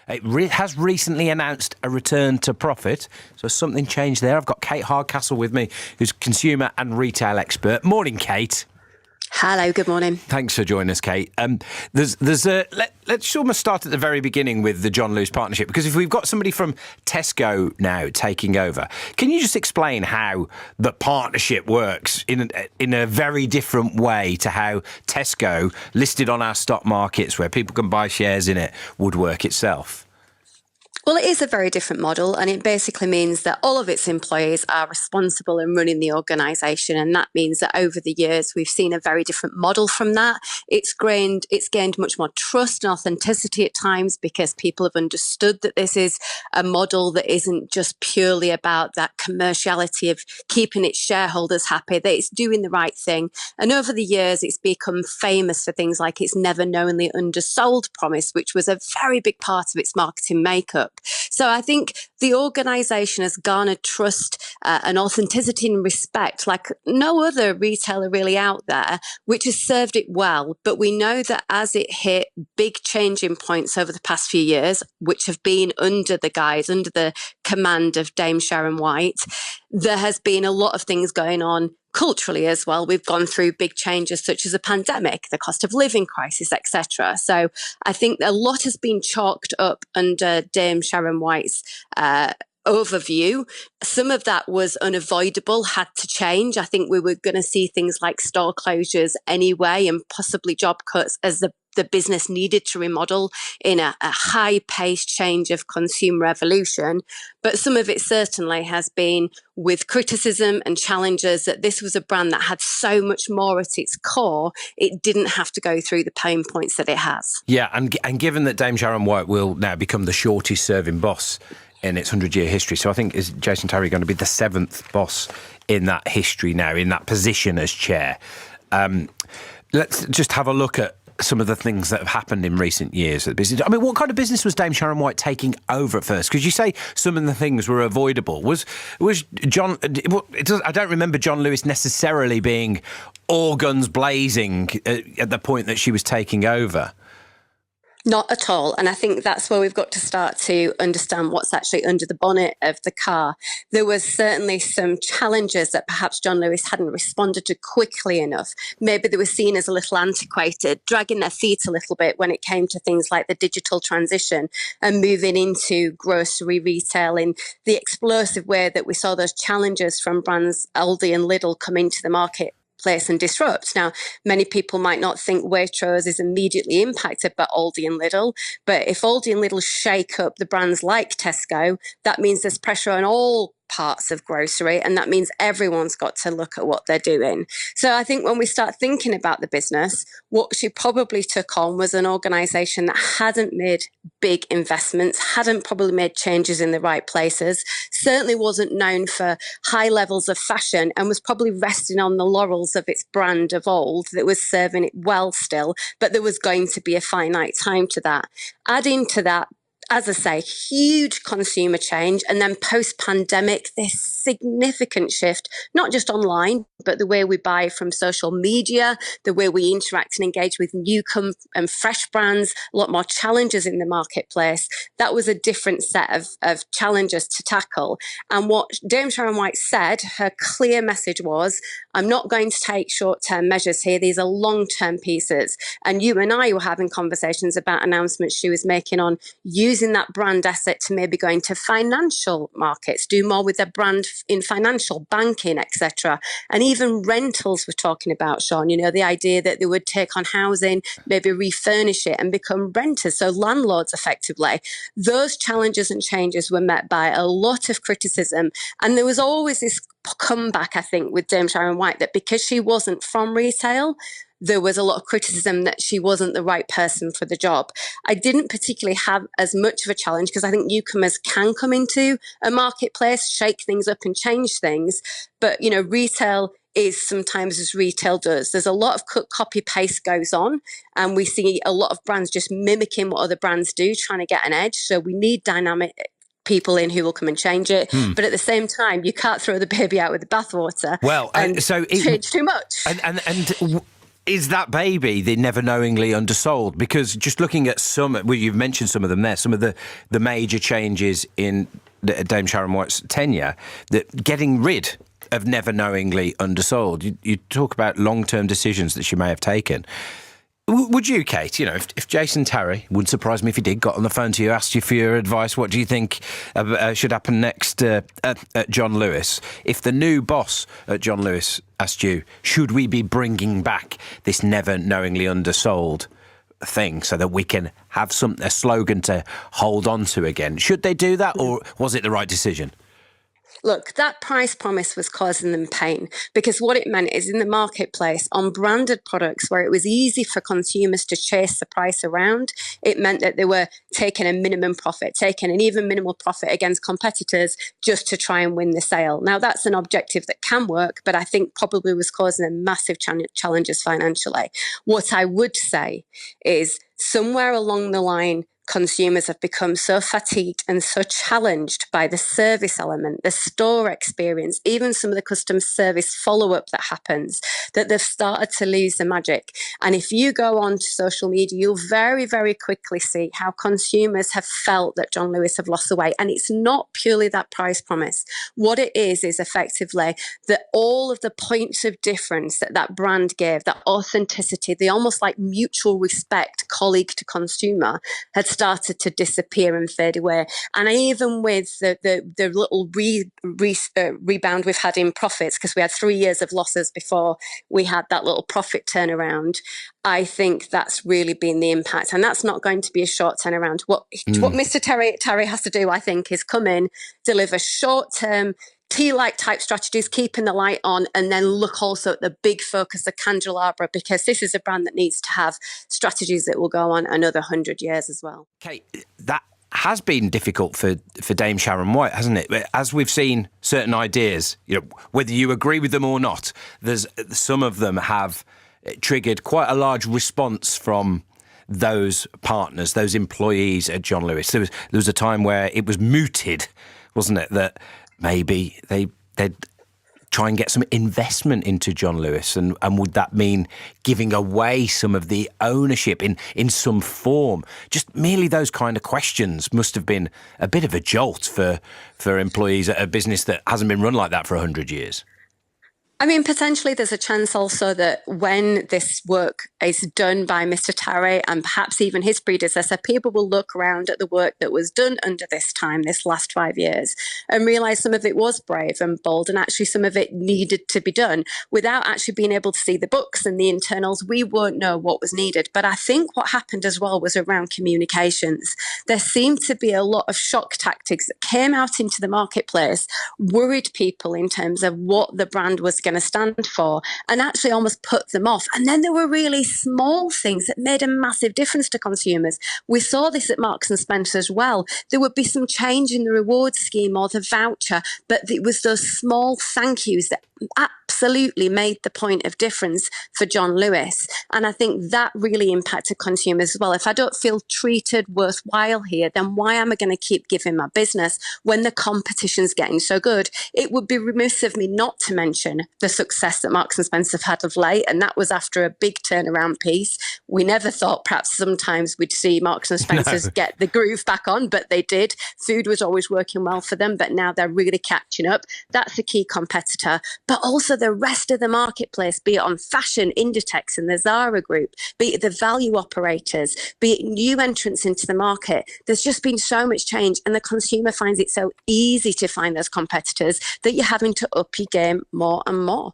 It has recently announced a return to profit. So something changed there. I've got Kate Hardcastle with me, who's consumer and retail expert. Morning, Kate. Hello, good morning. Thanks for joining us, Kate. Let's almost start at the very beginning with the John Lewis partnership, because if we've got somebody from Tesco now taking over, can you just explain how the partnership works in a very different way to how Tesco, listed on our stock markets where people can buy shares in it, would work itself? Well, it is a very different model, and it basically means that all of its employees are responsible in running the organisation, and that means that over the years we've seen a very different model from that. It's gained much more trust and authenticity at times because people have understood that this is a model that isn't just purely about that commerciality of keeping its shareholders happy, that it's doing the right thing. And over the years, it's become famous for things like its never knowingly undersold promise, which was a very big part of its marketing makeup. So I think the organisation has garnered trust and authenticity and respect like no other retailer really out there, which has served it well. But we know that as it hit big changing points over the past few years, which have been under the command of Dame Sharon White, there has been a lot of things going on culturally as well. We've gone through big changes such as a pandemic, the cost of living crisis, etc. So I think a lot has been chalked up under Dame Sharon White's overview. Some of that was unavoidable, had to change. I think we were going to see things like store closures anyway and possibly job cuts as the business needed to remodel in a high-paced change of consumer evolution. But some of it certainly has been with criticism and challenges that this was a brand that had so much more at its core, it didn't have to go through the pain points that it has. Yeah, and given that Dame Sharon White will now become the shortest-serving boss in its 100-year history, so I think is Jason Terry going to be the 7th boss in that history now, in that position as chair. Let's just have a look at some of the things that have happened in recent years at the business. I mean, what kind of business was Dame Sharon White taking over at first? Because you say some of the things were avoidable. Was John? I don't remember John Lewis necessarily being all guns blazing at the point that she was taking over. Not at all. And I think that's where we've got to start to understand what's actually under the bonnet of the car. There was certainly some challenges that perhaps John Lewis hadn't responded to quickly enough. Maybe they were seen as a little antiquated, dragging their feet a little bit when it came to things like the digital transition and moving into grocery retail in the explosive way that we saw those challenges from brands Aldi and Lidl come into the market place and disrupt. Now, many people might not think Waitrose is immediately impacted by Aldi and Lidl, but if Aldi and Lidl shake up the brands like Tesco, that means there's pressure on all parts of grocery, and that means everyone's got to look at what they're doing. So I think when we start thinking about the business, what she probably took on was an organisation that hadn't made big investments, hadn't probably made changes in the right places, certainly wasn't known for high levels of fashion, and was probably resting on the laurels of its brand of old that was serving it well still, but there was going to be a finite time to that. Adding to that, as I say, huge consumer change. And then post-pandemic, this significant shift, not just online, but the way we buy from social media, the way we interact and engage with new and fresh brands, a lot more challenges in the marketplace. That was a different set of challenges to tackle. And what Dame Sharon White said, her clear message was, I'm not going to take short-term measures here. These are long-term pieces. And you and I were having conversations about announcements she was making on using that brand asset to maybe go into financial markets, do more with their brand in financial banking, etc. And even rentals we're talking about, Sean, you know, the idea that they would take on housing, maybe refurnish it and become renters, so landlords effectively. Those challenges and changes were met by a lot of criticism. And there was always this comeback, I think, with Dame Sharon White, that because she wasn't from retail, there was a lot of criticism that she wasn't the right person for the job. I didn't particularly have as much of a challenge because I think newcomers can come into a marketplace, shake things up and change things. But, you know, retail is sometimes as retail does. There's a lot of copy paste goes on, and we see a lot of brands just mimicking what other brands do, trying to get an edge. So we need dynamic people in who will come and change it. But at the same time, you can't throw the baby out with the bathwater. Well, and change too much. And Is that baby the never knowingly undersold? Because just looking at well, you've mentioned some of them there, some of the major changes in Dame Sharon White's tenure, that getting rid of never knowingly undersold. You talk about long-term decisions that she may have taken. Would you, Kate, if Jason Tarry, wouldn't surprise me if he did, got on the phone to you, asked you for your advice, what do you think should happen next at John Lewis? If the new boss at John Lewis asked you, should we be bringing back this never knowingly undersold thing so that we can have a slogan to hold on to again, should they do that, or was it the right decision? Look, that price promise was causing them pain, because what it meant is in the marketplace on branded products where it was easy for consumers to chase the price around, it meant that they were taking a minimum profit, taking an even minimal profit against competitors just to try and win the sale. Now, that's an objective that can work, but I think probably was causing them massive challenges financially. What I would say is somewhere along the line, consumers have become so fatigued and so challenged by the service element, the store experience, even some of the customer service follow-up that happens, that they've started to lose the magic. And if you go on to social media, you'll very, very quickly see how consumers have felt that John Lewis have lost the way. And it's not purely that price promise. What it is effectively that all of the points of difference that brand gave, that authenticity, the almost like mutual respect, colleague to consumer, had started to disappear and fade away. And even with the little rebound we've had in profits, because we had 3 years of losses before we had that little profit turnaround, I think that's really been the impact. And that's not going to be a short turnaround. What Mr. Terry has to do, I think, is come in, deliver short-term tea-like type strategies, keeping the light on, and then look also at the big focus, the candelabra, because this is a brand that needs to have strategies that will go on another 100 years as well. Okay, that has been difficult for Dame Sharon White, hasn't it? As we've seen certain ideas, whether you agree with them or not, there's some of them have triggered quite a large response from those partners, those employees at John Lewis. There was a time where it was mooted, wasn't it, that maybe they'd try and get some investment into John Lewis, and would that mean giving away some of the ownership in some form? Just merely those kind of questions must have been a bit of a jolt for employees at a business that hasn't been run like that for 100 years. I mean, potentially there's a chance also that when this work is done by Mr. Tarry and perhaps even his predecessor, people will look around at the work that was done under this time, this last 5 years, and realise some of it was brave and bold, and actually some of it needed to be done. Without actually being able to see the books and the internals, we won't know what was needed. But I think what happened as well was around communications. There seemed to be a lot of shock tactics that came out into the marketplace, worried people in terms of what the brand was going to stand for, and actually almost put them off. And then there were really small things that made a massive difference to consumers. We saw this at Marks and Spencer as well. There would be some change in the reward scheme or the voucher, but it was those small thank yous that absolutely made the point of difference for John Lewis. And I think that really impacted consumers as well. If I don't feel treated worthwhile here, then why am I going to keep giving my business when the competition's getting so good? It would be remiss of me not to mention the success that Marks and Spencer have had of late, and that was after a big turnaround piece. We never thought perhaps sometimes we'd see Marks and Spencer's get the groove back on, but they did. Food was always working well for them, but now they're really catching up. That's a key competitor. But also the rest of the marketplace, be it on fashion, Inditex and the Zara group, be it the value operators, be it new entrants into the market. There's just been so much change, and the consumer finds it so easy to find those competitors that you're having to up your game more and more.